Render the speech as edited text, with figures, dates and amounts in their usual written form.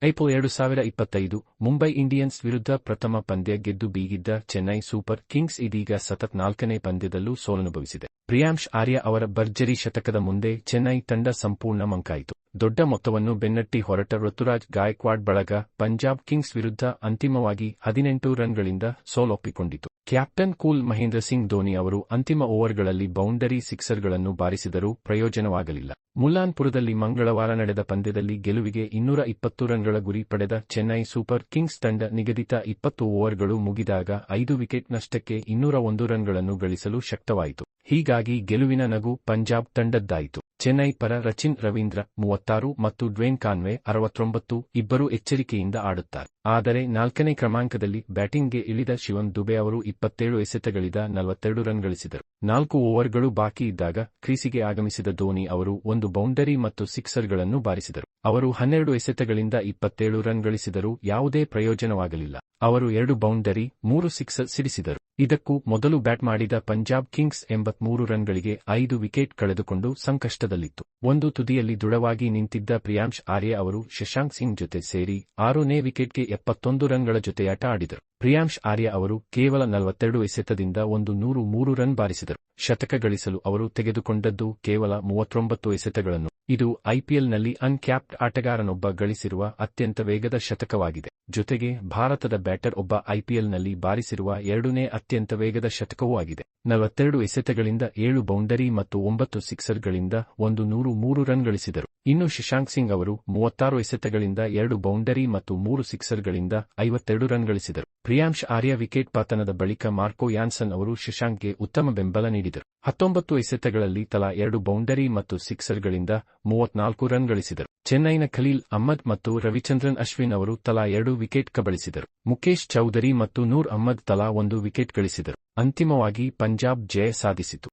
IPL 2025 Mumbai Indians ವಿರುದ್ಧ ಪ್ರಥಮ ಪಂದ್ಯ ಗೆದ್ದು ಬೀಗಿದ್ದ ಚೆನ್ನೈ ಸೂಪರ್ ಕಿಂಗ್ಸ್ ಇದೀಗ ಸತತ 4ನೇ ಪಂದ್ಯದಲ್ಲೂ ಸೋಲನುಭವಿಸಿದೆ. ಪ್ರಿಯಾಂಶ್ ಆರ್ಯ ಅವರ ಭರ್ಜರಿ ಶತಕದ ಮುಂದೆ ಚೆನ್ನೈ ತಂಡ ಸಂಪೂರ್ಣ ಮಂಕಾಯಿತು. ದೊಡ್ಡ ಮೊತ್ತವನ್ನು ಬೆನ್ನಟ್ಟಿ ಹೊರಟ ಋತುರಾಜ್ ಗಾಯಕ್ವಾಡ್ ಬಳಗ ಪಂಜಾಬ್ ಕಿಂಗ್ಸ್ ವಿರುದ್ಧ ಅಂತಿಮವಾಗಿ 18 ರನ್ಗಳಿಂದ ಸೋಲೊಪ್ಪಿಕೊಂಡಿತು. ಕ್ಯಾಪ್ಟನ್ ಕೂಲ್ ಮಹೇಂದ್ರ ಸಿಂಗ್ ಧೋನಿ ಅವರು ಅಂತಿಮ ಓವರ್ಗಳಲ್ಲಿ ಬೌಂಡರಿ ಸಿಕ್ಸರ್ಗಳನ್ನು ಬಾರಿಸಿದರೂ ಪ್ರಯೋಜನವಾಗಲಿಲ್ಲ. ಮುಲ್ಲಾನ್ಪುರದಲ್ಲಿ ಮಂಗಳವಾರ ನಡೆದ ಪಂದ್ಯದಲ್ಲಿ ಗೆಲುವಿಗೆ 220 ರನ್ಗಳ ಗುರಿ ಪಡೆದ ಚೆನ್ನೈ ಸೂಪರ್ ಕಿಂಗ್ಸ್ ತಂಡ ನಿಗದಿತ 20 ಓವರ್ಗಳು ಮುಗಿದಾಗ 5 ವಿಕೆಟ್ ನಷ್ಟಕ್ಕೆ 201 ರನ್ಗಳನ್ನು ಗಳಿಸಲು ಶಕ್ತವಾಯಿತು. ಹೀಗಾಗಿ ಗೆಲುವಿನ ನಗು ಪಂಜಾಬ್ ತಂಡದ್ದಾಯಿತು. ಚೆನ್ನೈ ಪರ ರಚಿನ್ ರವೀಂದ್ರ 36 ಮತ್ತು ಡ್ವೇನ್ ಕಾನ್ವೆ 69 ಇಬ್ಬರೂ ಎಚ್ಚರಿಕೆಯಿಂದ ಆಡುತ್ತಾರೆ. ಆದರೆ 4ನೇ ಕ್ರಮಾಂಕದಲ್ಲಿ ಬ್ಯಾಟಿಂಗ್ಗೆ ಇಳಿದ ಶಿವನ್ ದುಬೆ ಅವರು 27 ಎಸೆತಗಳಿಂದ 42 ರನ್ ಗಳಿಸಿದರು. 4 ಓವರ್ಗಳು ಬಾಕಿ ಇದ್ದಾಗ ಕ್ರೀಸಿಗೆ ಆಗಮಿಸಿದ ಧೋನಿ ಅವರು 1 ಬೌಂಡರಿ ಮತ್ತು ಸಿಕ್ಸರ್ಗಳನ್ನು ಬಾರಿಸಿದರು. ಅವರು 12 ಎಸೆತಗಳಿಂದ 27 ರನ್ ಗಳಿಸಿದರೂ ಯಾವುದೇ ಪ್ರಯೋಜನವಾಗಲಿಲ್ಲ. ಅವರು 2 ಬೌಂಡರಿ 3 ಸಿಕ್ಸರ್ ಸಿಡಿಸಿದರು. ಇದಕ್ಕೂ ಮೊದಲು ಬ್ಯಾಟ್ ಮಾಡಿದ ಪಂಜಾಬ್ ಕಿಂಗ್ಸ್ 83 ರನ್ಗಳಿಗೆ 5 ವಿಕೆಟ್ ಕಳೆದುಕೊಂಡು ಸಂಕಷ್ಟದಲ್ಲಿತ್ತು. ಒಂದು ತುದಿಯಲ್ಲಿ ದೃಢವಾಗಿ ನಿಂತಿದ್ದ ಪ್ರಿಯಾಂಶ್ ಆರ್ಯ ಅವರು ಶಶಾಂಕ್ ಸಿಂಗ್ ಜೊತೆ ಸೇರಿ 6ನೇ ವಿಕೆಟ್ಗೆ 71 ರನ್ಗಳ ಜೊತೆಯಾಟ ಆಡಿದರು. ಪ್ರಿಯಾಂಶ್ ಆರ್ಯ ಅವರು ಕೇವಲ 42 ಎಸೆತದಿಂದ 103 ರನ್ ಬಾರಿಸಿದರು. ಶತಕ ಗಳಿಸಲು ಅವರು ತೆಗೆದುಕೊಂಡದ್ದು ಕೇವಲ 39 ಎಸೆತಗಳನ್ನು. ಇದು ಐಪಿಎಲ್ನಲ್ಲಿ ಅನ್ಕ್ಯಾಪ್ಡ್ ಆಟಗಾರನೊಬ್ಬ ಗಳಿಸಿರುವ ಅತ್ಯಂತ ವೇಗದ ಶತಕವಾಗಿದೆ. ಜೊತೆಗೆ ಭಾರತದ ಬ್ಯಾಟರ್ ಒಬ್ಬ ಐಪಿಎಲ್ನಲ್ಲಿ ಬಾರಿಸಿರುವ 2ನೇ ಅತ್ಯಂತ ವೇಗದ ಶತಕವೂ ಆಗಿದೆ. 42 ಎಸೆತಗಳಿಂದ 7 ಬೌಂಡರಿ ಮತ್ತು 9 ಸಿಕ್ಸರ್ಗಳಿಂದ 103 ರನ್ ಗಳಿಸಿದರು. ಇನ್ನು ಶಶಾಂಕ್ ಸಿಂಗ್ ಅವರು 36 ಎಸೆತಗಳಿಂದ 2 ಬೌಂಡರಿ ಮತ್ತು 3 ಸಿಕ್ಸರ್ಗಳಿಂದ 52 ರನ್ ಗಳಿಸಿದರು. ಪ್ರಿಯಾಂಶ್ ಆರ್ಯ ವಿಕೆಟ್ ಪತನದ ಬಳಿಕ ಮಾರ್ಕೋ ಯಾನ್ಸನ್ ಅವರು ಶಶಾಂಕ್ಗೆ ಉತ್ತಮ ಬೆಂಬಲ ನೀಡಿದರು. 19 ಎಸೆತಗಳಲ್ಲಿ ತಲಾ 2 ಬೌಂಡರಿ ಮತ್ತು ಸಿಕ್ಸರ್ಗಳಿಂದ 34 ರನ್ ಗಳಿಸಿದರು. ಚೆನ್ನೈನ ಖಲೀಲ್ ಅಹ್ಮದ್ ಮತ್ತು ರವಿಚಂದ್ರನ್ ಅಶ್ವಿನ್ ಅವರು ತಲಾ 2 ವಿಕೆಟ್ ಕಬಳಿಸಿದರು. ಮುಕೇಶ್ ಚೌಧರಿ ಮತ್ತು ನೂರ್ ಅಹ್ಮದ್ ತಲಾ 1 ವಿಕೆಟ್ ಗಳಿಸಿದರು. ಅಂತಿಮವಾಗಿ ಪಂಜಾಬ್ ಜಯ ಸಾಧಿಸಿತು.